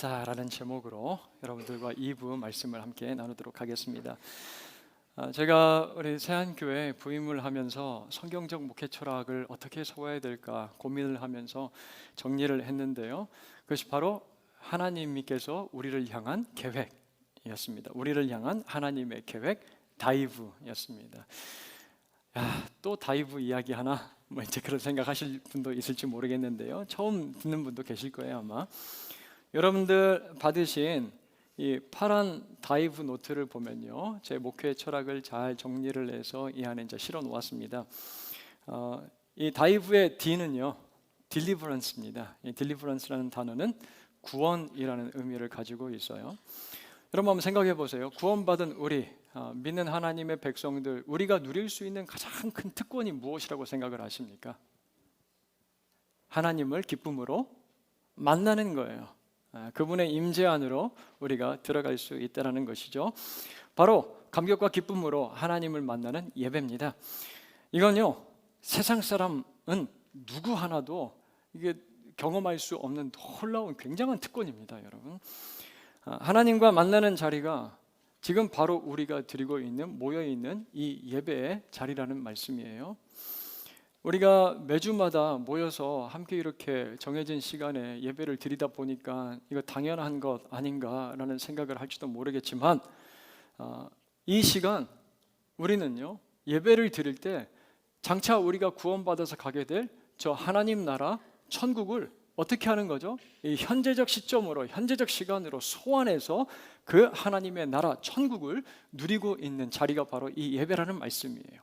마라나타라는 제목으로 여러분들과 2부 말씀을 함께 나누도록 하겠습니다. 제가 우리 세안교회 부임을 하면서 성경적 목회 철학을 어떻게 세워야 될까 고민을 하면서 정리를 했는데요. 그것이 바로 하나님께서 우리를 향한 계획이었습니다. 우리를 향한 하나님의 계획, 다이브였습니다. 또 다이브 이야기 하나? 이제 그런 생각하실 분도 있을지 모르겠는데요. 처음 듣는 분도 계실 거예요 아마. 여러분들 받으신 이 파란 다이브 노트를 보면요, 제 목회 철학을 잘 정리를 해서 이 안에 이제 실어 놓았습니다. 이 다이브의 D는요, deliverance입니다. 이 deliverance라는 단어는 구원이라는 의미를 가지고 있어요. 여러분 한번 생각해 보세요. 구원받은 우리 믿는 하나님의 백성들, 우리가 누릴 수 있는 가장 큰 특권이 무엇이라고 생각을 하십니까? 하나님을 기쁨으로 만나는 거예요. 그분의 임재 안으로 우리가 들어갈 수 있다는 것이죠. 바로 감격과 기쁨으로 하나님을 만나는 예배입니다. 이건요, 세상 사람은 누구 하나도 이게 경험할 수 없는 놀라운 굉장한 특권입니다, 여러분. 하나님과 만나는 자리가 지금 바로 우리가 드리고 있는, 모여 있는 이 예배의 자리라는 말씀이에요. 우리가 매주마다 모여서 함께 이렇게 정해진 시간에 예배를 드리다 보니까 이거 당연한 것 아닌가라는 생각을 할지도 모르겠지만, 이 시간 우리는요, 예배를 드릴 때 장차 우리가 구원받아서 가게 될 저 하나님 나라 천국을 어떻게 하는 거죠? 이 현재적 시점으로, 현재적 시간으로 소환해서 그 하나님의 나라 천국을 누리고 있는 자리가 바로 이 예배라는 말씀이에요.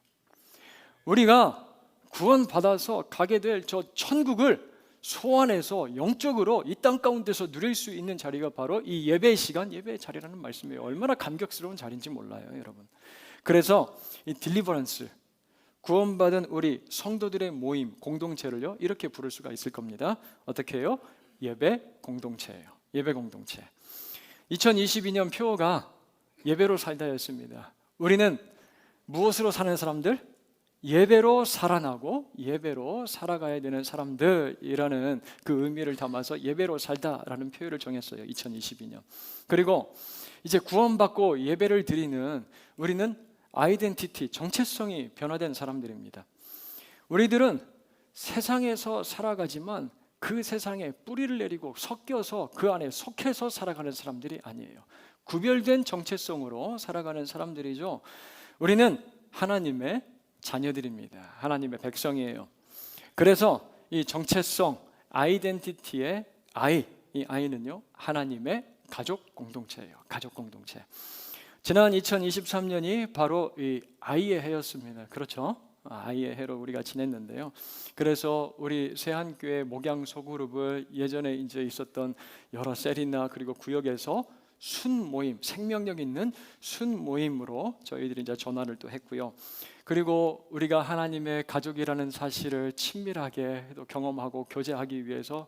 우리가 구원받아서 가게 될 저 천국을 소환해서 영적으로 이 땅 가운데서 누릴 수 있는 자리가 바로 이 예배의 시간, 예배의 자리라는 말씀이에요. 얼마나 감격스러운 자리인지 몰라요, 여러분. 그래서 이 딜리버런스, 구원받은 우리 성도들의 모임, 공동체를요, 이렇게 부를 수가 있을 겁니다. 어떻게 해요? 예배 공동체예요. 예배 공동체. 2022년 표어가 예배로 살다였습니다. 우리는 무엇으로 사는 사람들? 예배로 살아나고 예배로 살아가야 되는 사람들이라는 그 의미를 담아서 예배로 살다라는 표현을 정했어요, 2022년. 그리고 이제 구원받고 예배를 드리는 우리는 아이덴티티, 정체성이 변화된 사람들입니다. 우리들은 세상에서 살아가지만 그 세상에 뿌리를 내리고 섞여서 그 안에 속해서 살아가는 사람들이 아니에요. 구별된 정체성으로 살아가는 사람들이죠. 우리는 하나님의 자녀들입니다. 하나님의 백성이에요. 그래서 이 정체성, 아이덴티티의 I, 이 I는요, 하나님의 가족 공동체예요. 가족 공동체. 지난 2023년이 바로 이 아이의 해였습니다. 그렇죠? 아이의 해로 우리가 지냈는데요. 그래서 우리 세한교회 목양 소그룹을 예전에 이제 있었던 여러 셀이나 그리고 구역에서 순 모임, 생명력 있는 순 모임으로 저희들이 이제 전환을 또 했고요. 그리고 우리가 하나님의 가족이라는 사실을 친밀하게 또 경험하고 교제하기 위해서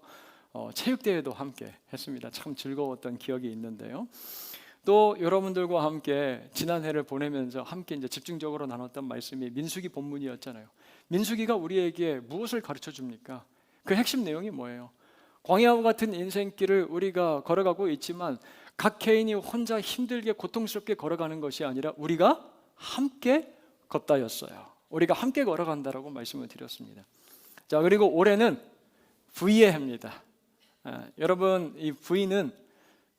체육대회도 함께 했습니다. 참 즐거웠던 기억이 있는데요. 또 여러분들과 함께 지난 해를 보내면서 함께 이제 집중적으로 나눴던 말씀이 민수기 본문이었잖아요. 민수기가 우리에게 무엇을 가르쳐 줍니까? 그 핵심 내용이 뭐예요? 광야와 같은 인생길을 우리가 걸어가고 있지만 각 개인이 혼자 힘들게 고통스럽게 걸어가는 것이 아니라 우리가 함께 걷다였어요. 우리가 함께 걸어간다라고 말씀을 드렸습니다. 자, 그리고 올해는 V의 해입니다. 여러분, 이 V는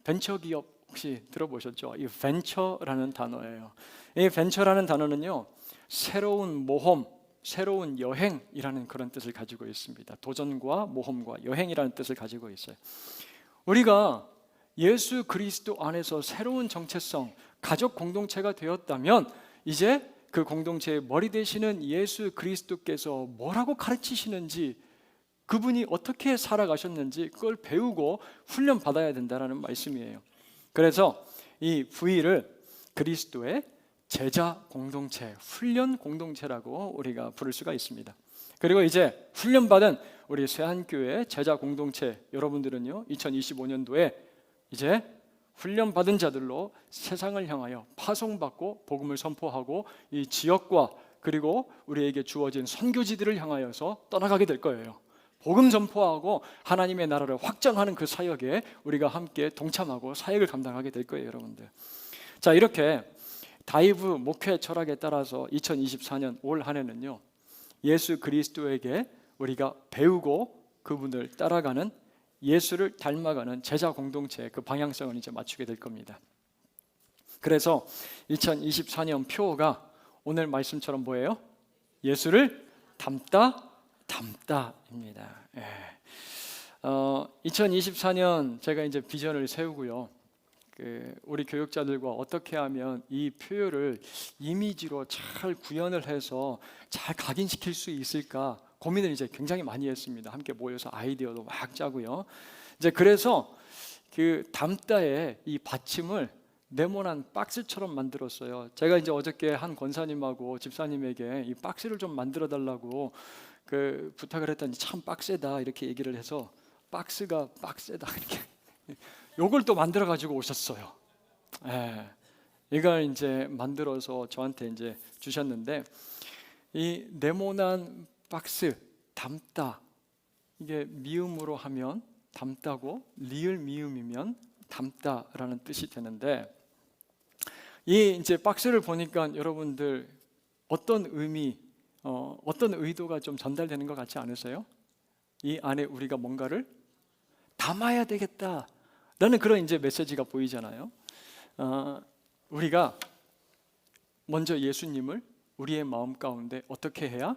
벤처기업 혹시 들어보셨죠? 이 벤처라는 단어예요. 이 벤처라는 단어는요, 새로운 모험, 새로운 여행이라는 그런 뜻을 가지고 있습니다. 도전과 모험과 여행이라는 뜻을 가지고 있어요. 우리가 예수 그리스도 안에서 새로운 정체성, 가족 공동체가 되었다면 이제 그 공동체의 머리 되시는 예수 그리스도께서 뭐라고 가르치시는지, 그분이 어떻게 살아가셨는지 그걸 배우고 훈련받아야 된다는 말씀이에요. 그래서 이 V를 그리스도의 제자 공동체, 훈련 공동체라고 우리가 부를 수가 있습니다. 그리고 이제 훈련받은 우리 세한교회 제자 공동체 여러분들은요, 2025년도에 이제 훈련받은 자들로 세상을 향하여 파송받고 복음을 선포하고 이 지역과 그리고 우리에게 주어진 선교지들을 향하여서 떠나가게 될 거예요. 복음 전포하고 하나님의 나라를 확장하는 그 사역에 우리가 함께 동참하고 사역을 감당하게 될 거예요, 여러분들. 자, 이렇게 다이브 목회 철학에 따라서 2024년 올 한 해는요, 예수 그리스도에게 우리가 배우고 그분을 따라가는, 예수를 닮아가는 제자 공동체의 그 방향성을 이제 맞추게 될 겁니다. 그래서 2024년 표어가 오늘 말씀처럼 뭐예요? 예수를 담다입니다. 2024년 제가 이제 비전을 세우고요, 우리 교육자들과 어떻게 하면 이 표현을 이미지로 잘 구현을 해서 잘 각인시킬 수 있을까 고민을 이제 굉장히 많이 했습니다. 함께 모여서 아이디어도 막 짜고요. 이제 그래서 그 담다의 이 받침을 네모난 박스처럼 만들었어요. 제가 이제 어저께 한 권사님하고 집사님에게 이 박스를 좀 만들어 달라고 부탁을 했더니 참 빡세다 이렇게 얘기를 해서 박스가 빡세다 이렇게 요걸 또 만들어 가지고 오셨어요. 이걸 이제 만들어서 저한테 이제 주셨는데, 이 네모난 박스 담다, 이게 미음으로 하면 담다고 리을 미음이면 담다라는 뜻이 되는데, 이 이제 박스를 보니까 여러분들 어떤 의미, 어떤 의도가 좀 전달되는 것 같지 않으세요? 이 안에 우리가 뭔가를 담아야 되겠다 라는 그런 이제 메시지가 보이잖아요. 우리가 먼저 예수님을 우리의 마음 가운데 어떻게 해야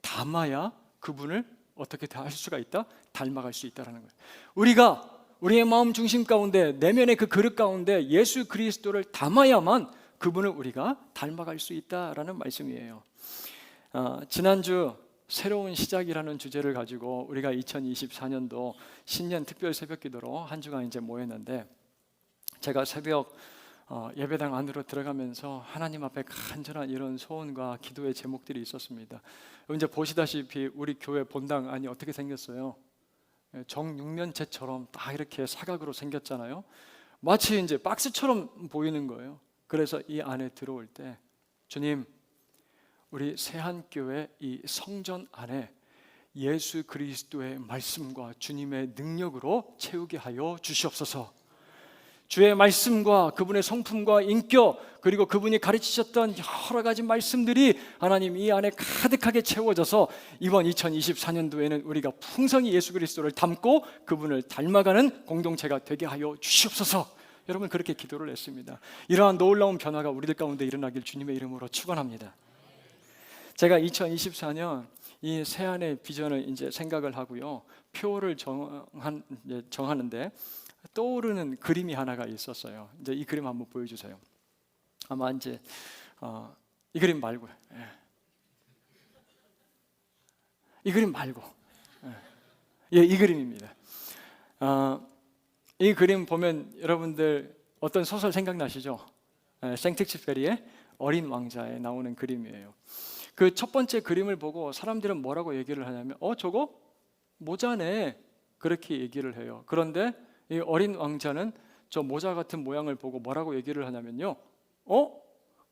담아야 그분을 어떻게 할 수가 있다? 닮아갈 수 있다라는 거예요. 우리가 우리의 마음 중심 가운데, 내면의 그 그릇 가운데 예수 그리스도를 담아야만 그분을 우리가 닮아갈 수 있다라는 말씀이에요. 지난주 새로운 시작이라는 주제를 가지고 우리가 2024년도 신년 특별 새벽 기도로 한 주간 이제 모였는데, 제가 새벽 예배당 안으로 들어가면서 하나님 앞에 간절한 이런 소원과 기도의 제목들이 있었습니다. 이제 보시다시피 우리 교회 본당 안이 어떻게 생겼어요? 정육면체처럼 딱 이렇게 사각으로 생겼잖아요. 마치 이제 박스처럼 보이는 거예요. 그래서 이 안에 들어올 때, 주님, 우리 세한교회 이 성전 안에 예수 그리스도의 말씀과 주님의 능력으로 채우게 하여 주시옵소서. 주의 말씀과 그분의 성품과 인격, 그리고 그분이 가르치셨던 여러 가지 말씀들이 하나님 이 안에 가득하게 채워져서 이번 2024년도에는 우리가 풍성히 예수 그리스도를 닮고 그분을 닮아가는 공동체가 되게 하여 주시옵소서. 여러분, 그렇게 기도를 했습니다. 이러한 놀라운 변화가 우리들 가운데 일어나길 주님의 이름으로 축원합니다. 제가 2024년 이 새한의 비전을 이제 생각을 하고요, 표를 정하는데 떠오르는 그림이 하나가 있었어요. 이제 이 그림 한번 보여주세요. 아마 이제 이 그림 말고, 이 그림 말고, 이 그림입니다. 이 그림 보면 여러분들 어떤 소설 생각나시죠? 생텍쥐페리의 어린 왕자에 나오는 그림이에요. 그 첫 번째 그림을 보고 사람들은 뭐라고 얘기를 하냐면, 저거 모자네, 그렇게 얘기를 해요. 그런데 이 어린 왕자는 저 모자 같은 모양을 보고 뭐라고 얘기를 하냐면요,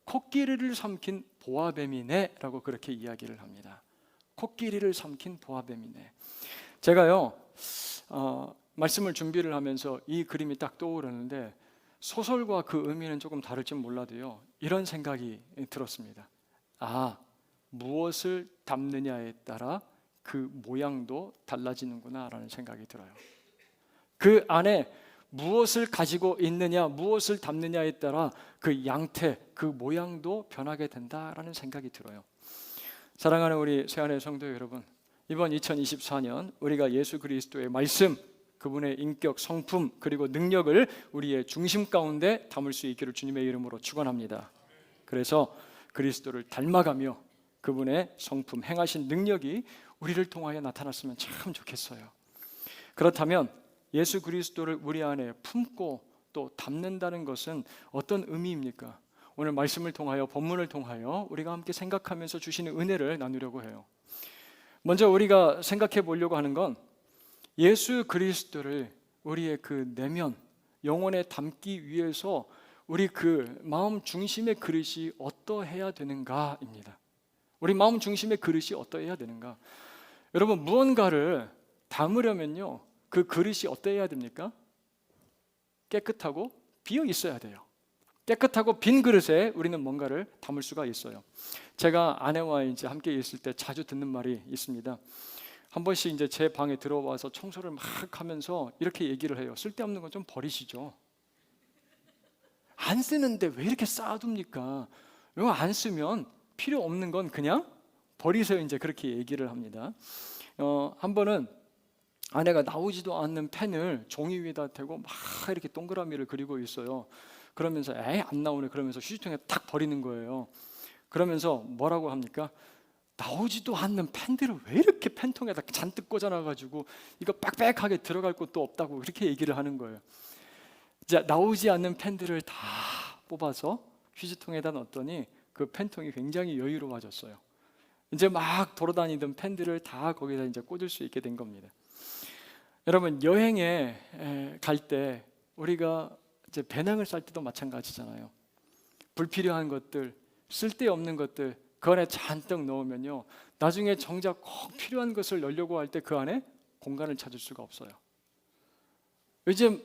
코끼리를 삼킨 보아뱀이네 라고 그렇게 이야기를 합니다. 코끼리를 삼킨 보아뱀이네. 제가요 말씀을 준비를 하면서 이 그림이 딱 떠오르는데, 소설과 그 의미는 조금 다를지 몰라도요, 이런 생각이 들었습니다. 무엇을 담느냐에 따라 그 모양도 달라지는구나 라는 생각이 들어요. 그 안에 무엇을 가지고 있느냐, 무엇을 담느냐에 따라 그 양태, 그 모양도 변하게 된다라는 생각이 들어요. 사랑하는 우리 새한의 성도 여러분, 이번 2024년 우리가 예수 그리스도의 말씀, 그분의 인격, 성품, 그리고 능력을 우리의 중심 가운데 담을 수 있기를 주님의 이름으로 축원합니다. 그래서 그리스도를 닮아가며 그분의 성품, 행하신 능력이 우리를 통하여 나타났으면 참 좋겠어요. 그렇다면 예수 그리스도를 우리 안에 품고 또 담는다는 것은 어떤 의미입니까? 오늘 말씀을 통하여, 본문을 통하여 우리가 함께 생각하면서 주시는 은혜를 나누려고 해요. 먼저 우리가 생각해 보려고 하는 건, 예수 그리스도를 우리의 그 내면, 영혼에 담기 위해서 우리 그 마음 중심의 그릇이 어떠해야 되는가입니다. 우리 마음 중심의 그릇이 어떠해야 되는가? 여러분, 무언가를 담으려면요, 그 그릇이 어때야 됩니까? 깨끗하고 비어 있어야 돼요. 깨끗하고 빈 그릇에 우리는 뭔가를 담을 수가 있어요. 제가 아내와 이제 함께 있을 때 자주 듣는 말이 있습니다. 한 번씩 이제 제 방에 들어와서 청소를 막 하면서 이렇게 얘기를 해요. 쓸데없는 건 좀 버리시죠. 안 쓰는데 왜 이렇게 쌓아둡니까? 이거 안 쓰면 필요 없는 건 그냥 버리세요. 이제 그렇게 얘기를 합니다. 한 번은 아내가 나오지도 않는 펜을 종이 위에다 대고 막 이렇게 동그라미를 그리고 있어요. 그러면서 에이 안 나오네 그러면서 휴지통에 탁 버리는 거예요. 그러면서 뭐라고 합니까? 나오지도 않는 펜들을 왜 이렇게 펜통에다 잔뜩 꽂아놔가지고 이거 빽빽하게 들어갈 곳도 없다고 그렇게 얘기를 하는 거예요. 이제 나오지 않는 펜들을 다 뽑아서 휴지통에다 넣었더니 그 펜통이 굉장히 여유로워졌어요. 이제 막 돌아다니던 펜들을 다 거기다 이제 꽂을 수 있게 된 겁니다. 여러분, 여행에 갈 때 우리가 이제 배낭을 쌀 때도 마찬가지잖아요. 불필요한 것들, 쓸데없는 것들 그 안에 잔뜩 넣으면요, 나중에 정작 꼭 필요한 것을 넣으려고 할 때 그 안에 공간을 찾을 수가 없어요. 요즘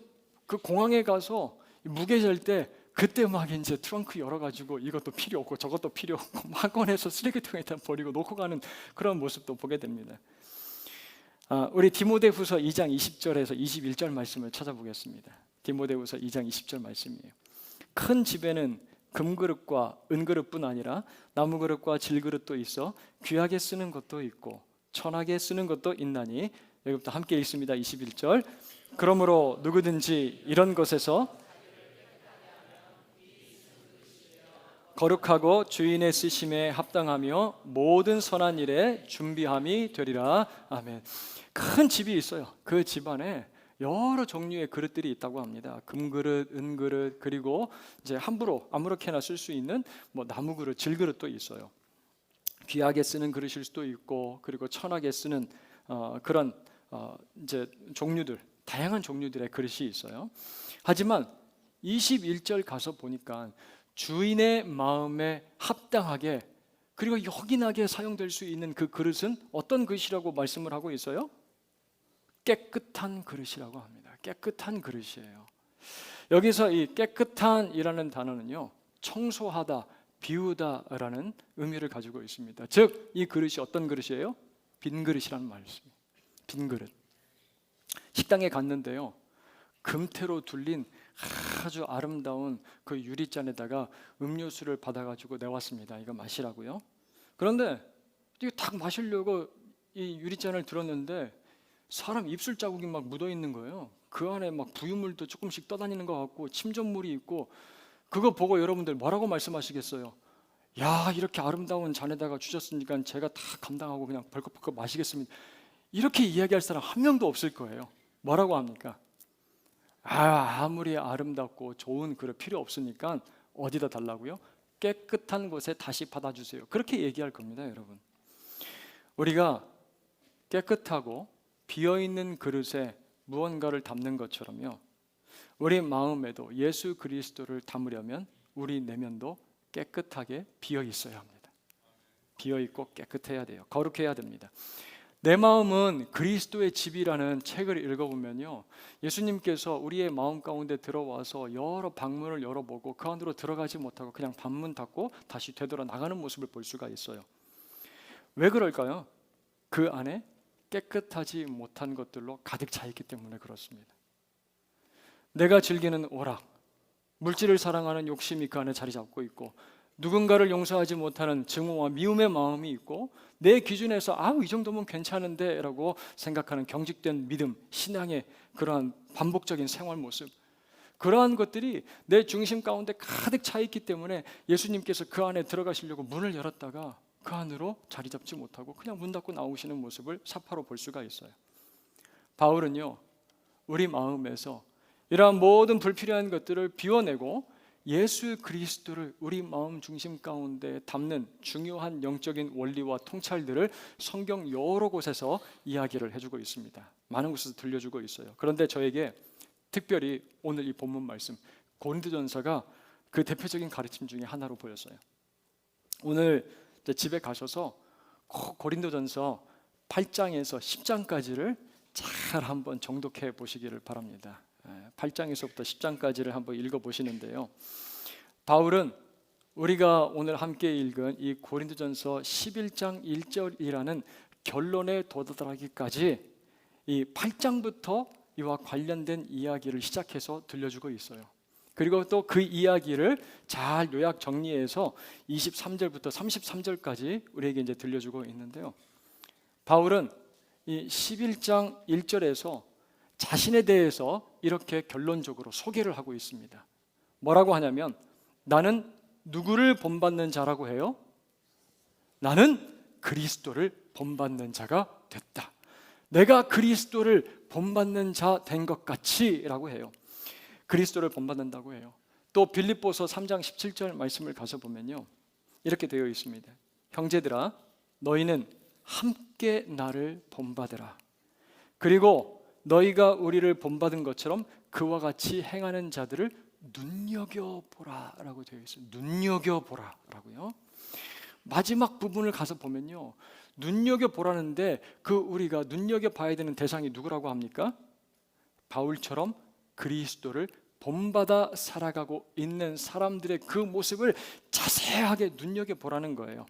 그 공항에 가서 무게 잴 때 그때 막 이제 트렁크 열어가지고 이것도 필요 없고 저것도 필요 없고 막 꺼내서 쓰레기통에다 버리고 놓고 가는 그런 모습도 보게 됩니다. 우리 디모데후서 2장 20절에서 21절 말씀을 찾아보겠습니다. 디모데후서 2장 20절 말씀이에요. 큰 집에는 금그릇과 은그릇뿐 아니라 나무그릇과 질그릇도 있어 귀하게 쓰는 것도 있고 천하게 쓰는 것도 있나니, 여기부터 함께 읽습니다. 21절. 그러므로 누구든지 이런 것에서 거룩하고 주인의 쓰심에 합당하며 모든 선한 일에 준비함이 되리라. 아멘. 큰 집이 있어요. 그 집안에 여러 종류의 그릇들이 있다고 합니다. 금그릇, 은그릇, 그리고 이제 함부로 아무렇게나 쓸 수 있는 뭐 나무그릇, 질그릇도 있어요. 귀하게 쓰는 그릇일 수도 있고, 그리고 천하게 쓰는 그런 이제 종류들, 다양한 종류들의 그릇이 있어요. 하지만 21절 가서 보니까 주인의 마음에 합당하게 그리고 요긴하게 사용될 수 있는 그 그릇은 어떤 그릇이라고 말씀을 하고 있어요? 깨끗한 그릇이라고 합니다. 깨끗한 그릇이에요. 여기서 이 깨끗한이라는 단어는요, 청소하다, 비우다라는 의미를 가지고 있습니다. 즉, 이 그릇이 어떤 그릇이에요? 빈 그릇이라는 말씀이에요. 빈 그릇. 식당에 갔는데요, 금태로 둘린 아주 아름다운 그 유리잔에다가 음료수를 받아가지고 내왔습니다. 이거 마시라고요. 그런데 이거 딱 마시려고 이 유리잔을 들었는데 사람 입술 자국이 막 묻어 있는 거예요. 그 안에 막 부유물도 조금씩 떠다니는 것 같고 침전물이 있고, 그거 보고 여러분들 뭐라고 말씀하시겠어요? 야, 이렇게 아름다운 잔에다가 주셨으니까 제가 다 감당하고 그냥 벌컥벌컥 마시겠습니다. 이렇게 이야기할 사람 한 명도 없을 거예요. 뭐라고 합니까? 아무리 아름답고 좋은 그릇 필요 없으니까 어디다 달라고요? 깨끗한 곳에 다시 받아주세요. 그렇게 얘기할 겁니다, 여러분. 우리가 깨끗하고 비어있는 그릇에 무언가를 담는 것처럼요, 우리 마음에도 예수 그리스도를 담으려면 우리 내면도 깨끗하게 비어 있어야 합니다. 비어 있고 깨끗해야 돼요. 거룩해야 됩니다. 내 마음은 그리스도의 집이라는 책을 읽어보면요, 예수님께서 우리의 마음 가운데 들어와서 여러 방문을 열어보고 그 안으로 들어가지 못하고 그냥 방문 닫고 다시 되돌아 나가는 모습을 볼 수가 있어요. 왜 그럴까요? 그 안에 깨끗하지 못한 것들로 가득 차 있기 때문에 그렇습니다. 내가 즐기는 오락, 물질을 사랑하는 욕심이 그 안에 자리 잡고 있고, 누군가를 용서하지 못하는 증오와 미움의 마음이 있고, 내 기준에서 이 정도면 괜찮은데 라고 생각하는 경직된 믿음, 신앙의 그러한 반복적인 생활 모습, 그러한 것들이 내 중심 가운데 가득 차 있기 때문에 예수님께서 그 안에 들어가시려고 문을 열었다가 그 안으로 자리 잡지 못하고 그냥 문 닫고 나오시는 모습을 사파로 볼 수가 있어요. 바울은요, 우리 마음에서 이러한 모든 불필요한 것들을 비워내고 예수 그리스도를 우리 마음 중심 가운데 담는 중요한 영적인 원리와 통찰들을 성경 여러 곳에서 이야기를 해주고 있습니다. 많은 곳에서 들려주고 있어요. 그런데 저에게 특별히 오늘 이 본문 말씀 고린도전서가 그 대표적인 가르침 중에 하나로 보였어요. 오늘 집에 가셔서 꼭 고린도전서 8장에서 10장까지를 잘 한번 정독해 보시기를 바랍니다. 8장에서부터 10장까지를 한번 읽어 보시는데요. 바울은 우리가 오늘 함께 읽은 이 고린도전서 11장 1절이라는 결론에 도달하기까지 이 8장부터 이와 관련된 이야기를 시작해서 들려주고 있어요. 그리고 또 그 이야기를 잘 요약 정리해서 23절부터 33절까지 우리에게 이제 들려주고 있는데요. 바울은 이 11장 1절에서 자신에 대해서 이렇게 결론적으로 소개를 하고 있습니다. 뭐라고 하냐면, 나는 누구를 본받는 자라고 해요? 나는 그리스도를 본받는 자가 됐다. 내가 그리스도를 본받는 자 된 것 같이 라고 해요. 그리스도를 본받는다고 해요. 또 빌립보서 3장 17절 말씀을 가서 보면요, 이렇게 되어 있습니다. 형제들아, 너희는 함께 나를 본받으라. 그리고 너희가 우리를 본받은 것처럼 그와 같이 행하는 자들을 눈여겨보라 라고 되어 있어요. 눈여겨보라 라고요. 마지막 부분을 가서 보면요, 눈여겨보라는데 그 우리가 눈여겨봐야 되는 대상이 누구라고 합니까? 바울처럼 그리스도를 본받아 살아가고 있는 사람들의 그 모습을 자세하게 눈여겨보라는 거예요.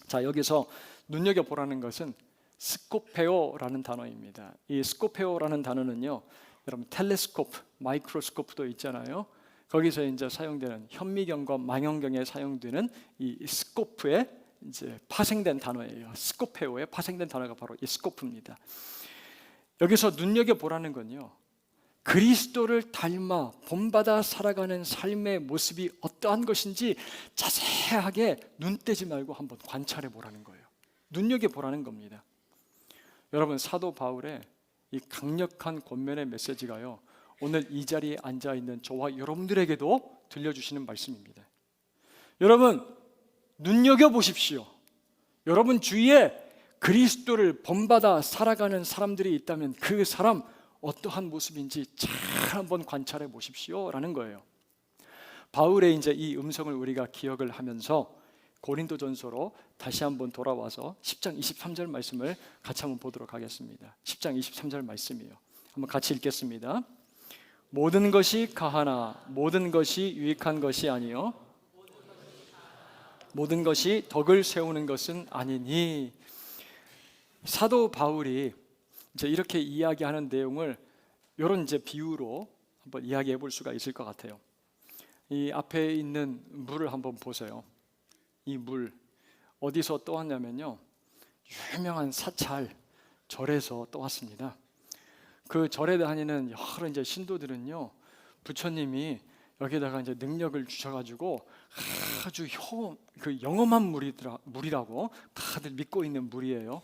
자, 여기서 눈여겨보라는 것은 스코페오라는 단어입니다. 이 스코페오라는 단어는요, 여러분 텔레스코프, 마이크로스코프도 있잖아요. 거기서 이제 사용되는 현미경과 망원경에 사용되는 이 스코프의 이제 파생된 단어예요. 스코페오의 파생된 단어가 바로 이 스코프입니다. 여기서 눈여겨보라는 건요, 그리스도를 닮아 본받아 살아가는 삶의 모습이 어떠한 것인지 자세하게 눈 떼지 말고 한번 관찰해 보라는 거예요. 눈여겨보라는 겁니다. 여러분, 사도 바울의 이 강력한 권면의 메시지가요, 오늘 이 자리에 앉아 있는 저와 여러분들에게도 들려주시는 말씀입니다. 여러분, 눈여겨보십시오. 여러분 주위에 그리스도를 본받아 살아가는 사람들이 있다면 그 사람 어떠한 모습인지 잘 한번 관찰해 보십시오 라는 거예요. 바울의 이제 이 음성을 우리가 기억을 하면서 고린도전서로 다시 한번 돌아와서 10장 23절 말씀을 같이 한번 보도록 하겠습니다. 10장 23절 말씀이에요. 한번 같이 읽겠습니다. 모든 것이 가하나 모든 것이 유익한 것이 아니요 모든 것이 덕을 세우는 것은 아니니. 사도 바울이 이제 이렇게 이야기하는 내용을 이런 이제 비유로 한번 이야기해 볼 수가 있을 것 같아요. 이 앞에 있는 물을 한번 보세요. 이 물 어디서 떠왔냐면요, 유명한 사찰 절에서 떠왔습니다. 그 절에 다니는 여러 이제 신도들은요, 부처님이 여기다가 이제 능력을 주셔가지고 아주 영험한 물이라고 다들 믿고 있는 물이에요.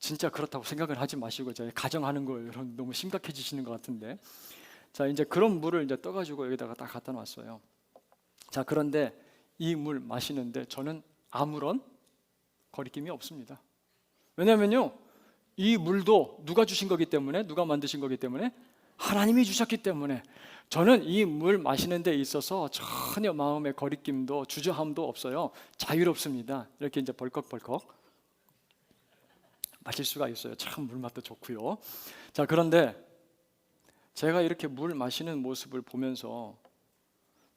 진짜 그렇다고 생각을 하지 마시고 이제 가정하는 거 여러분 너무 심각해지시는 것 같은데, 자 이제 그런 물을 이제 떠가지고 여기다가 딱 갖다 놨어요. 자 그런데 이 물 마시는데 저는 아무런 거리낌이 없습니다. 왜냐면요, 이 물도 누가 주신 거기 때문에, 누가 만드신 거기 때문에, 하나님이 주셨기 때문에 저는 이 물 마시는 데 있어서 전혀 마음의 거리낌도 주저함도 없어요. 자유롭습니다. 이렇게 이제 벌컥벌컥 마실 수가 있어요. 참 물맛도 좋고요. 자 그런데 제가 이렇게 물 마시는 모습을 보면서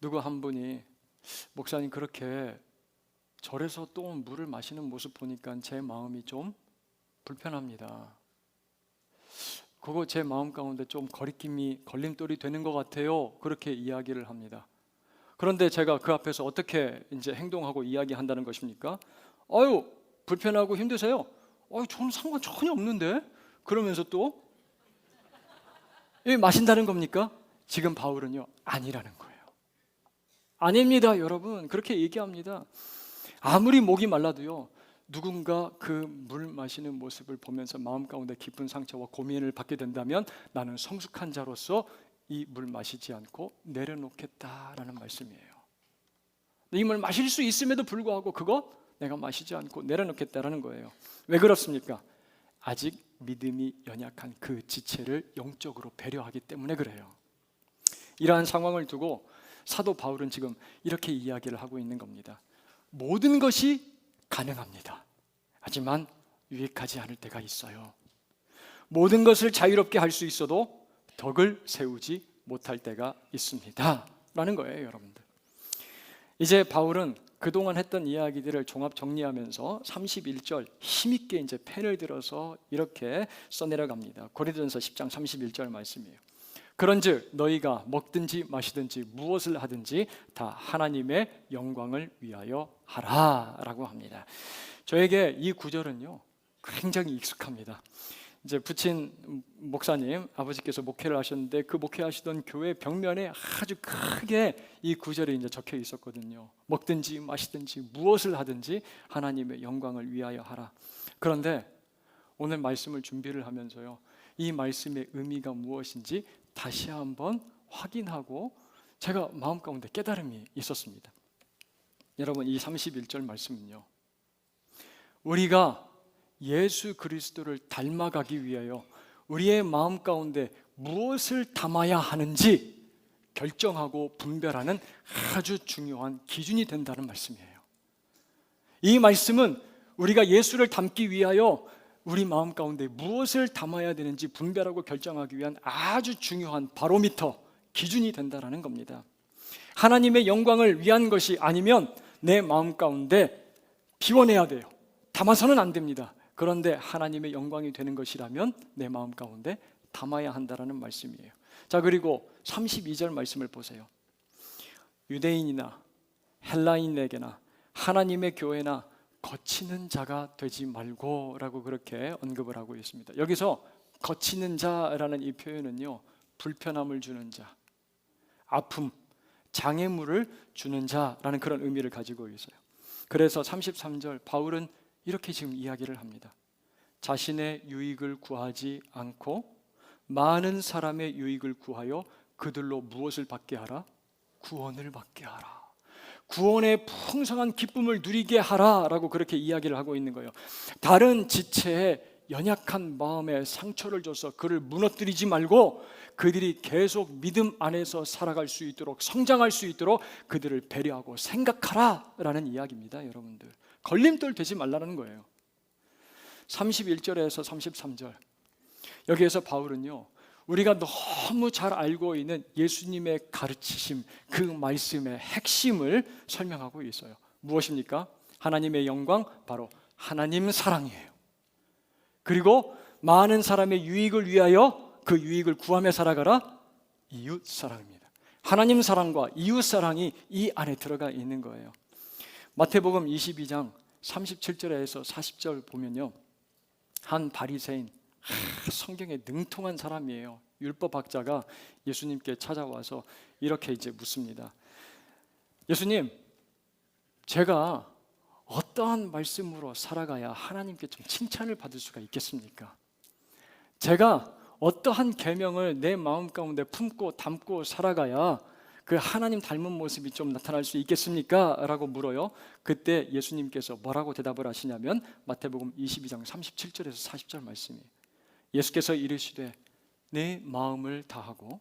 누구 한 분이, 목사님 그렇게 절에서 또 물을 마시는 모습 보니까 제 마음이 좀 불편합니다. 그거 제 마음 가운데 좀 거리낌이, 걸림돌이 되는 것 같아요. 그렇게 이야기를 합니다. 그런데 제가 그 앞에서 어떻게 이제 행동하고 이야기한다는 것입니까? 아유 불편하고 힘드세요? 저는 상관 전혀 없는데? 그러면서 또 마신다는 겁니까? 지금 바울은요, 아니라는 거예요. 아닙니다, 여러분. 그렇게 얘기합니다. 아무리 목이 말라도요, 누군가 그 물 마시는 모습을 보면서 마음 가운데 깊은 상처와 고민을 받게 된다면 나는 성숙한 자로서 이 물 마시지 않고 내려놓겠다라는 말씀이에요. 이 물 마실 수 있음에도 불구하고 그거 내가 마시지 않고 내려놓겠다라는 거예요. 왜 그렇습니까? 아직 믿음이 연약한 그 지체를 영적으로 배려하기 때문에 그래요. 이러한 상황을 두고 사도 바울은 지금 이렇게 이야기를 하고 있는 겁니다. 모든 것이 가능합니다. 하지만 유익하지 않을 때가 있어요. 모든 것을 자유롭게 할 수 있어도 덕을 세우지 못할 때가 있습니다 라는 거예요, 여러분들. 이제 바울은 그동안 했던 이야기들을 종합 정리하면서 31절 힘있게 이제 펜을 들어서 이렇게 써내려갑니다. 고린도전서 10장 31절 말씀이에요. 그런즉 너희가 먹든지 마시든지 무엇을 하든지 다 하나님의 영광을 위하여 하라 라고 합니다. 저에게 이 구절은요 굉장히 익숙합니다. 이제 부친 목사님 아버지께서 목회를 하셨는데 그 목회하시던 교회 벽면에 아주 크게 이 구절이 이제 적혀 있었거든요. 먹든지 마시든지 무엇을 하든지 하나님의 영광을 위하여 하라. 그런데 오늘 말씀을 준비를 하면서요, 이 말씀의 의미가 무엇인지 다시 한번 확인하고 제가 마음 가운데 깨달음이 있었습니다. 여러분, 이 31절 말씀은요, 우리가 예수 그리스도를 닮아가기 위하여 우리의 마음 가운데 무엇을 담아야 하는지 결정하고 분별하는 아주 중요한 기준이 된다는 말씀이에요. 이 말씀은 우리가 예수를 닮기 위하여 우리 마음 가운데 무엇을 담아야 되는지 분별하고 결정하기 위한 아주 중요한 바로미터, 기준이 된다는 겁니다. 하나님의 영광을 위한 것이 아니면 내 마음 가운데 비워내야 돼요. 담아서는 안 됩니다. 그런데 하나님의 영광이 되는 것이라면 내 마음 가운데 담아야 한다는 말씀이에요. 자, 그리고 32절 말씀을 보세요. 유대인이나 헬라인에게나 하나님의 교회나 거치는 자가 되지 말고 라고 그렇게 언급을 하고 있습니다. 여기서 거치는 자라는 이 표현은요, 불편함을 주는 자, 아픔, 장애물을 주는 자라는 그런 의미를 가지고 있어요. 그래서 33절 바울은 이렇게 지금 이야기를 합니다. 자신의 유익을 구하지 않고 많은 사람의 유익을 구하여 그들로 무엇을 받게 하라? 구원을 받게 하라. 구원의 풍성한 기쁨을 누리게 하라라고 그렇게 이야기를 하고 있는 거예요. 다른 지체의 연약한 마음에 상처를 줘서 그를 무너뜨리지 말고 그들이 계속 믿음 안에서 살아갈 수 있도록, 성장할 수 있도록 그들을 배려하고 생각하라라는 이야기입니다, 여러분들. 걸림돌 되지 말라는 거예요. 31절에서 33절 여기에서 바울은요, 우리가 너무 잘 알고 있는 예수님의 가르치심, 그 말씀의 핵심을 설명하고 있어요. 무엇입니까? 하나님의 영광, 바로 하나님 사랑이에요. 그리고 많은 사람의 유익을 위하여 그 유익을 구하며 살아가라, 이웃 사랑입니다. 하나님 사랑과 이웃 사랑이 이 안에 들어가 있는 거예요. 마태복음 22장 37절에서 40절 보면요, 한 바리새인, 성경에 능통한 사람이에요. 율법학자가 예수님께 찾아와서 이렇게 이제 묻습니다. 예수님, 제가 어떠한 말씀으로 살아가야 하나님께 좀 칭찬을 받을 수가 있겠습니까? 제가 어떠한 계명을 내 마음 가운데 품고 담고 살아가야 그 하나님 닮은 모습이 좀 나타날 수 있겠습니까? 라고 물어요. 그때 예수님께서 뭐라고 대답을 하시냐면 마태복음 22장 37절에서 40절 말씀이에요. 예수께서 이르시되 내 마음을 다하고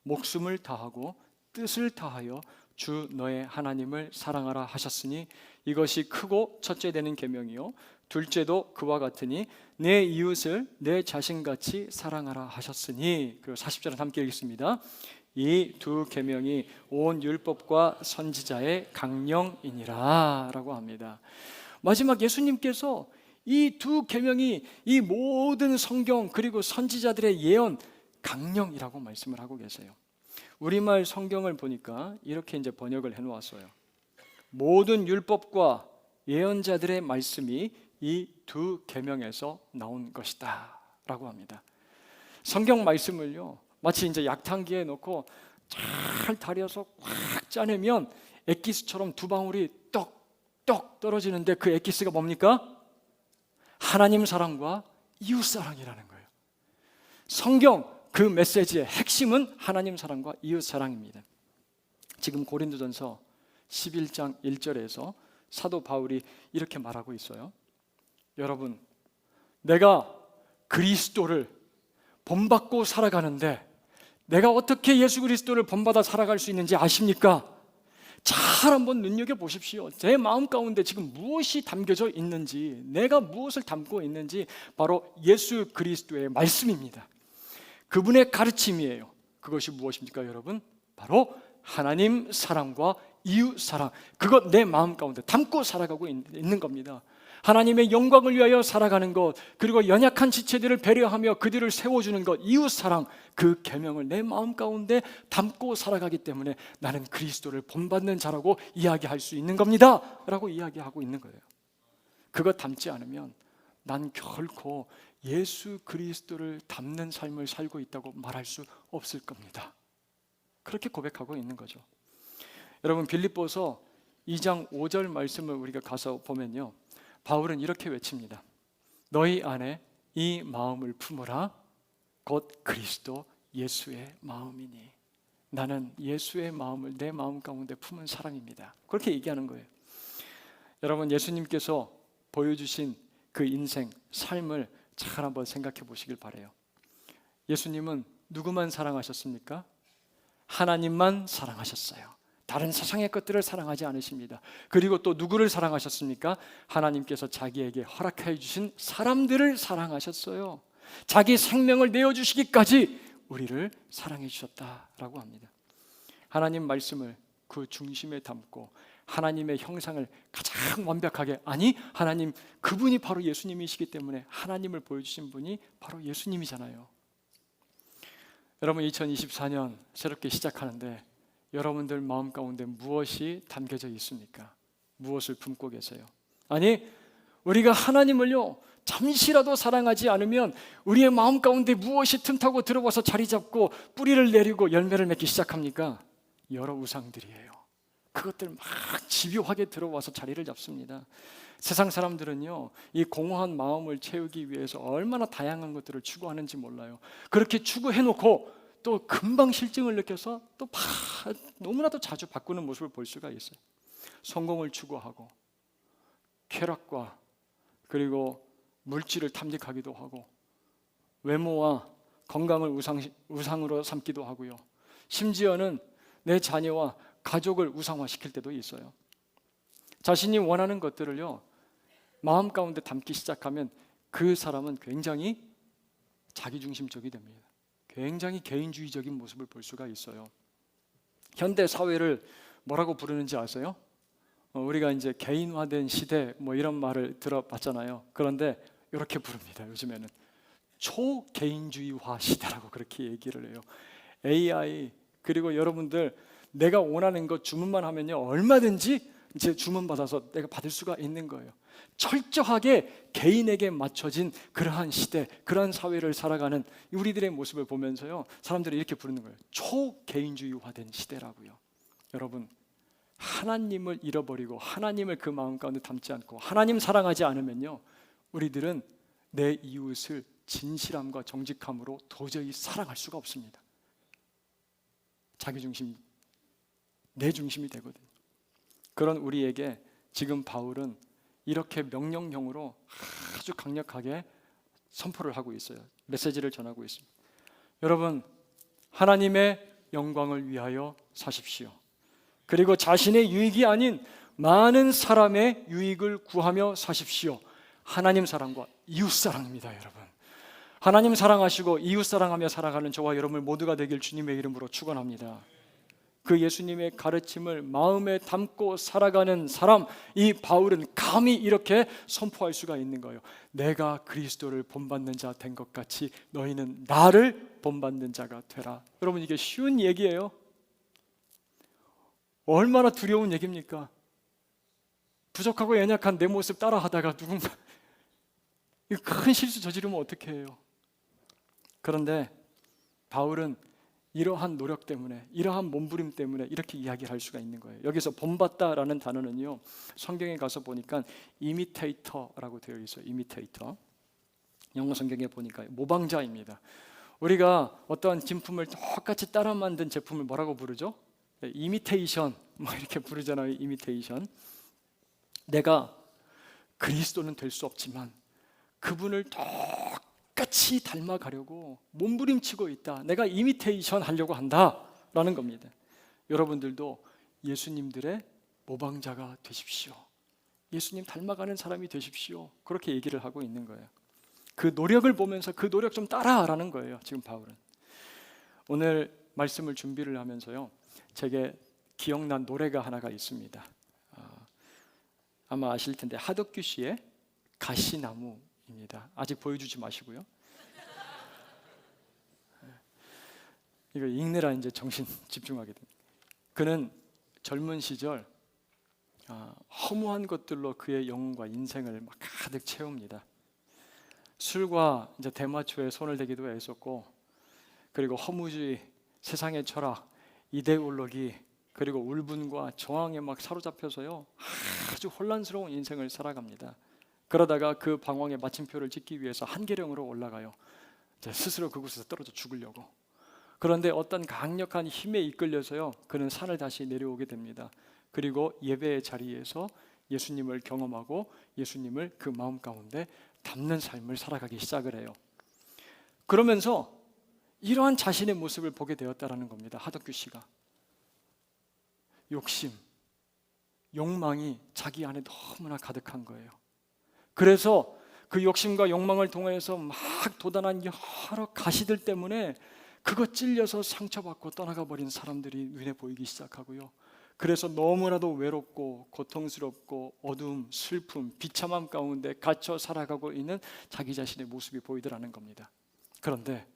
목숨을 다하고 뜻을 다하여 주 너의 하나님을 사랑하라 하셨으니 이것이 크고 첫째 되는 계명이요 둘째도 그와 같으니 내 이웃을 내 자신같이 사랑하라 하셨으니. 그리고 40절은 함께 읽겠습니다. 이 두 계명이 온 율법과 선지자의 강령이니라 라고 합니다. 마지막 예수님께서 이 두 계명이 이 모든 성경 그리고 선지자들의 예언 강령이라고 말씀을 하고 계세요. 우리말 성경을 보니까 이렇게 이제 번역을 해놓았어요. 모든 율법과 예언자들의 말씀이 이 두 계명에서 나온 것이다 라고 합니다. 성경 말씀을요, 마치 이제 약탕기에 넣고 잘 다려서 꽉 짜내면 엑기스처럼 두 방울이 똑똑 떨어지는데 그 엑기스가 뭡니까? 하나님 사랑과 이웃 사랑이라는 거예요. 성경 그 메시지의 핵심은 하나님 사랑과 이웃 사랑입니다. 지금 고린도전서 11장 1절에서 사도 바울이 이렇게 말하고 있어요. 여러분, 내가 그리스도를 본받고 살아가는데 내가 어떻게 예수 그리스도를 본받아 살아갈 수 있는지 아십니까? 잘 한번 눈여겨보십시오. 제 마음 가운데 지금 무엇이 담겨져 있는지, 내가 무엇을 담고 있는지 바로 예수 그리스도의 말씀입니다. 그분의 가르침이에요. 그것이 무엇입니까, 여러분? 바로 하나님 사랑과 이웃 사랑, 그것 내 마음 가운데 담고 살아가고 있는 겁니다. 하나님의 영광을 위하여 살아가는 것, 그리고 연약한 지체들을 배려하며 그들을 세워주는 것, 이웃 사랑, 그 계명을 내 마음 가운데 담고 살아가기 때문에 나는 그리스도를 본받는 자라고 이야기할 수 있는 겁니다 라고 이야기하고 있는 거예요. 그것 담지 않으면 난 결코 예수 그리스도를 담는 삶을 살고 있다고 말할 수 없을 겁니다. 그렇게 고백하고 있는 거죠. 여러분, 빌립보서 2장 5절 말씀을 우리가 가서 보면요, 바울은 이렇게 외칩니다. 너희 안에 이 마음을 품으라. 곧 그리스도 예수의 마음이니. 나는 예수의 마음을 내 마음 가운데 품은 사람입니다. 그렇게 얘기하는 거예요. 여러분, 예수님께서 보여주신 그 인생, 삶을 잘 한번 생각해 보시길 바라요. 예수님은 누구만 사랑하셨습니까? 하나님만 사랑하셨어요. 다른 세상의 것들을 사랑하지 않으십니다. 그리고 또 누구를 사랑하셨습니까? 하나님께서 자기에게 허락해 주신 사람들을 사랑하셨어요. 자기 생명을 내어주시기까지 우리를 사랑해 주셨다라고 합니다. 하나님 말씀을 그 중심에 담고 하나님의 형상을 가장 완벽하게, 아니 하나님, 그분이 바로 예수님이시기 때문에 하나님을 보여주신 분이 바로 예수님이잖아요. 여러분, 2024년 새롭게 시작하는데 여러분들 마음 가운데 무엇이 담겨져 있습니까? 무엇을 품고 계세요? 아니, 우리가 하나님을요 잠시라도 사랑하지 않으면 우리의 마음 가운데 무엇이 틈타고 들어와서 자리 잡고 뿌리를 내리고 열매를 맺기 시작합니까? 여러 우상들이에요. 그것들 막 집요하게 들어와서 자리를 잡습니다. 세상 사람들은요, 이 공허한 마음을 채우기 위해서 얼마나 다양한 것들을 추구하는지 몰라요. 그렇게 추구해놓고 또 금방 실증을 느껴서 또 너무나도 자주 바꾸는 모습을 볼 수가 있어요. 성공을 추구하고 쾌락과 그리고 물질을 탐닉하기도 하고 외모와 건강을 우상으로 삼기도 하고요. 심지어는 내 자녀와 가족을 우상화시킬 때도 있어요. 자신이 원하는 것들을요 마음 가운데 담기 시작하면 그 사람은 굉장히 자기중심적이 됩니다. 굉장히 개인주의적인 모습을 볼 수가 있어요. 현대 사회를 뭐라고 부르는지 아세요? 우리가 이제 개인화된 시대 뭐 이런 말을 들어봤잖아요. 그런데 이렇게 부릅니다. 요즘에는 초개인주의화 시대라고 그렇게 얘기를 해요. AI, 그리고 여러분들 내가 원하는 것 주문만 하면요 얼마든지 이제 주문받아서 내가 받을 수가 있는 거예요. 철저하게 개인에게 맞춰진 그러한 시대, 그러한 사회를 살아가는 우리들의 모습을 보면서요 사람들이 이렇게 부르는 거예요. 초개인주의화된 시대라고요. 여러분, 하나님을 잃어버리고 하나님을 그 마음 가운데 담지 않고 하나님 사랑하지 않으면요 우리들은 내 이웃을 진실함과 정직함으로 도저히 사랑할 수가 없습니다. 자기중심, 내 중심이 되거든요. 그런 우리에게 지금 바울은 이렇게 명령형으로 아주 강력하게 선포를 하고 있어요. 메시지를 전하고 있습니다. 여러분, 하나님의 영광을 위하여 사십시오. 그리고 자신의 유익이 아닌 많은 사람의 유익을 구하며 사십시오. 하나님 사랑과 이웃 사랑입니다, 여러분. 하나님 사랑하시고 이웃 사랑하며 살아가는 저와 여러분 모두가 되길 주님의 이름으로 축원합니다. 그 예수님의 가르침을 마음에 담고 살아가는 사람, 이 바울은 감히 이렇게 선포할 수가 있는 거예요. 내가 그리스도를 본받는 자 된 것 같이 너희는 나를 본받는 자가 되라. 여러분, 이게 쉬운 얘기예요? 얼마나 두려운 얘기입니까? 부족하고 연약한 내 모습 따라하다가 누군가 큰 실수 저지르면 어떻게 해요? 그런데 바울은 이러한 노력 때문에, 이러한 몸부림 때문에 이렇게 이야기를 할 수가 있는 거예요. 여기서 본받다라는 단어는요 성경에 가서 보니까 이미테이터라고 되어 있어요. 이미테이터. 영어 성경에 보니까 모방자입니다. 우리가 어떠한 진품을 똑같이 따라 만든 제품을 뭐라고 부르죠? 이미테이션 뭐 이렇게 부르잖아요. 이미테이션. 내가 그리스도는 될 수 없지만 그분을 똑같이 닮아가려고 몸부림치고 있다. 내가 이미테이션 하려고 한다라는 겁니다. 여러분들도 예수님들의 모방자가 되십시오. 예수님 닮아가는 사람이 되십시오. 그렇게 얘기를 하고 있는 거예요. 그 노력을 보면서 그 노력 좀 따라하라는 거예요. 지금 바울은. 오늘 말씀을 준비를 하면서요, 제게 기억난 노래가 하나가 있습니다. 아마 아실 텐데 하덕규 씨의 가시나무입니다. 아직 보여주지 마시고요. 이거 읽느라 이제 정신 집중하게 됩니다. 그는 젊은 시절 허무한 것들로 그의 영혼과 인생을 막 가득 채웁니다. 술과 이제 대마초에 손을 대기도 했었고, 그리고 허무주의, 세상의 철학, 이데올로기, 그리고 울분과 저항에 막 사로잡혀서요, 아주 혼란스러운 인생을 살아갑니다. 그러다가 그 방황의 마침표를 찍기 위해서 한계령으로 올라가요. 이제 스스로 그곳에서 떨어져 죽으려고. 그런데 어떤 강력한 힘에 이끌려서요, 그는 산을 다시 내려오게 됩니다. 그리고 예배의 자리에서 예수님을 경험하고 예수님을 그 마음 가운데 담는 삶을 살아가기 시작을 해요. 그러면서 이러한 자신의 모습을 보게 되었다라는 겁니다. 하덕규 씨가. 욕심, 욕망이 자기 안에 너무나 가득한 거예요. 그래서 그 욕심과 욕망을 통해서 막 도단한 여러 가시들 때문에 그거 찔려서 상처받고 떠나가 버린 사람들이 눈에 보이기 시작하고요. 그래서 너무나도 외롭고 고통스럽고 어두움, 슬픔, 비참함 가운데 갇혀 살아가고 있는 자기 자신의 모습이 보이더라는 겁니다. 그런데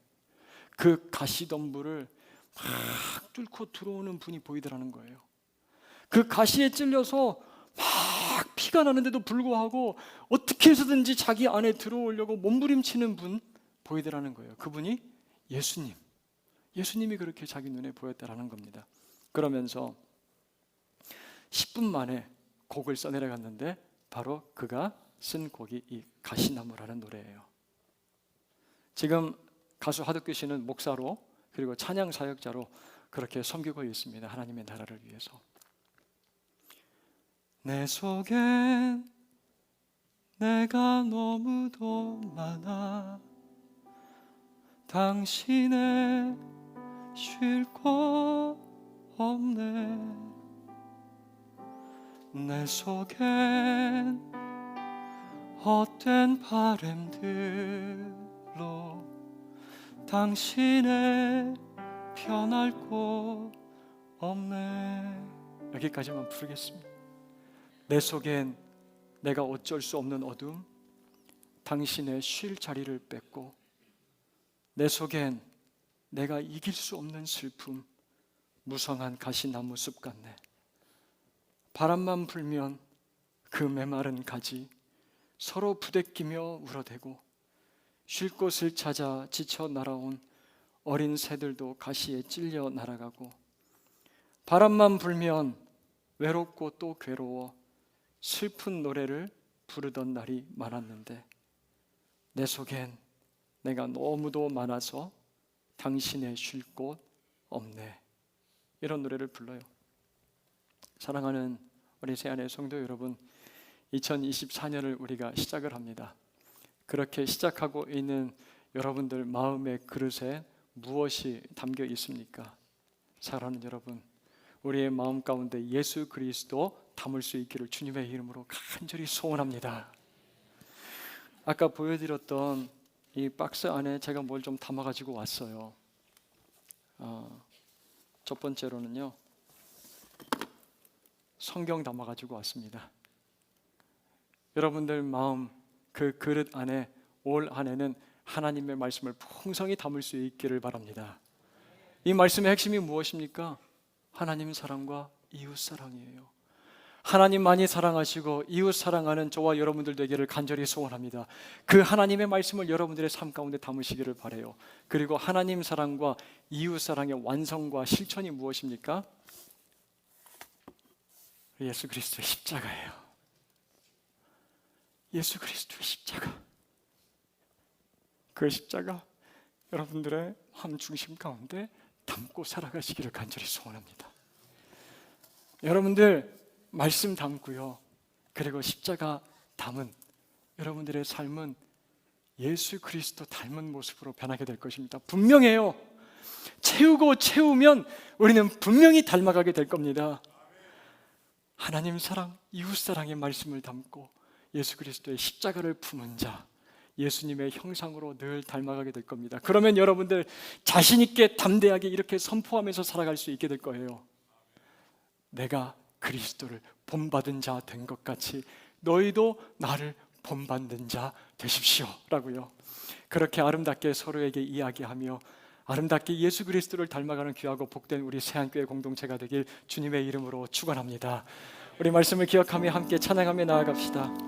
그 가시덤불을 막 뚫고 들어오는 분이 보이더라는 거예요. 그 가시에 찔려서 막 피가 나는데도 불구하고 어떻게 해서든지 자기 안에 들어오려고 몸부림치는 분 보이더라는 거예요. 그분이 예수님이 그렇게 자기 눈에 보였다라는 겁니다. 그러면서 10분 만에 곡을 써내려갔는데 바로 그가 쓴 곡이 이 가시나무라는 노래예요. 지금 가수 하덕규 씨는 목사로 그리고 찬양 사역자로 그렇게 섬기고 있습니다. 하나님의 나라를 위해서. 내 속엔 내가 너무도 많아 당신의 쉴 곳 없네 내 속엔 헛된 바램들로 당신의 편할 곳 없네. 여기까지만 부르겠습니다. 내 속엔 내가 어쩔 수 없는 어둠, 당신의 쉴 자리를 뺏고 내 속엔 내가 이길 수 없는 슬픔, 무성한 가시나무 숲 같네. 바람만 불면 그 메마른 가지 서로 부대끼며 울어대고 쉴 곳을 찾아 지쳐 날아온 어린 새들도 가시에 찔려 날아가고 바람만 불면 외롭고 또 괴로워 슬픈 노래를 부르던 날이 많았는데 내 속엔 내가 너무도 많아서 당신의 쉴 곳 없네. 이런 노래를 불러요. 사랑하는 우리 새안의 성도 여러분, 2024년을 우리가 시작을 합니다. 그렇게 시작하고 있는 여러분들 마음의 그릇에 무엇이 담겨 있습니까? 사랑하는 여러분, 우리의 마음 가운데 예수 그리스도 담을 수 있기를 주님의 이름으로 간절히 소원합니다. 아까 보여드렸던 이 박스 안에 제가 뭘 좀 담아가지고 왔어요. 첫 번째로는요, 성경 담아가지고 왔습니다. 여러분들 마음 그 그릇 안에 올 한해는 하나님의 말씀을 풍성히 담을 수 있기를 바랍니다. 이 말씀의 핵심이 무엇입니까? 하나님 사랑과 이웃 사랑이에요. 하나님만이 사랑하시고 이웃 사랑하는 저와 여러분들 되기를 간절히 소원합니다. 그 하나님의 말씀을 여러분들의 삶 가운데 담으시기를 바라요. 그리고 하나님 사랑과 이웃 사랑의 완성과 실천이 무엇입니까? 예수 그리스도의 십자가예요. 예수 그리스도의 십자가. 그 십자가 여러분들의 마음 중심 가운데 담고 살아가시기를 간절히 소원합니다. 여러분들 말씀 담고요, 그리고 십자가 담은 여러분들의 삶은 예수 그리스도 닮은 모습으로 변하게 될 것입니다. 분명해요. 채우고 채우면 우리는 분명히 닮아가게 될 겁니다. 하나님 사랑, 이웃 사랑의 말씀을 담고 예수 그리스도의 십자가를 품은 자, 예수님의 형상으로 늘 닮아가게 될 겁니다. 그러면 여러분들 자신 있게 담대하게 이렇게 선포하면서 살아갈 수 있게 될 거예요. 내가 그리스도를 본받은 자 된 것 같이 너희도 나를 본받는 자 되십시오 라고요. 그렇게 아름답게 서로에게 이야기하며 아름답게 예수 그리스도를 닮아가는 귀하고 복된 우리 새한교회 공동체가 되길 주님의 이름으로 축원합니다. 우리 말씀을 기억하며 함께 찬양하며 나아갑시다.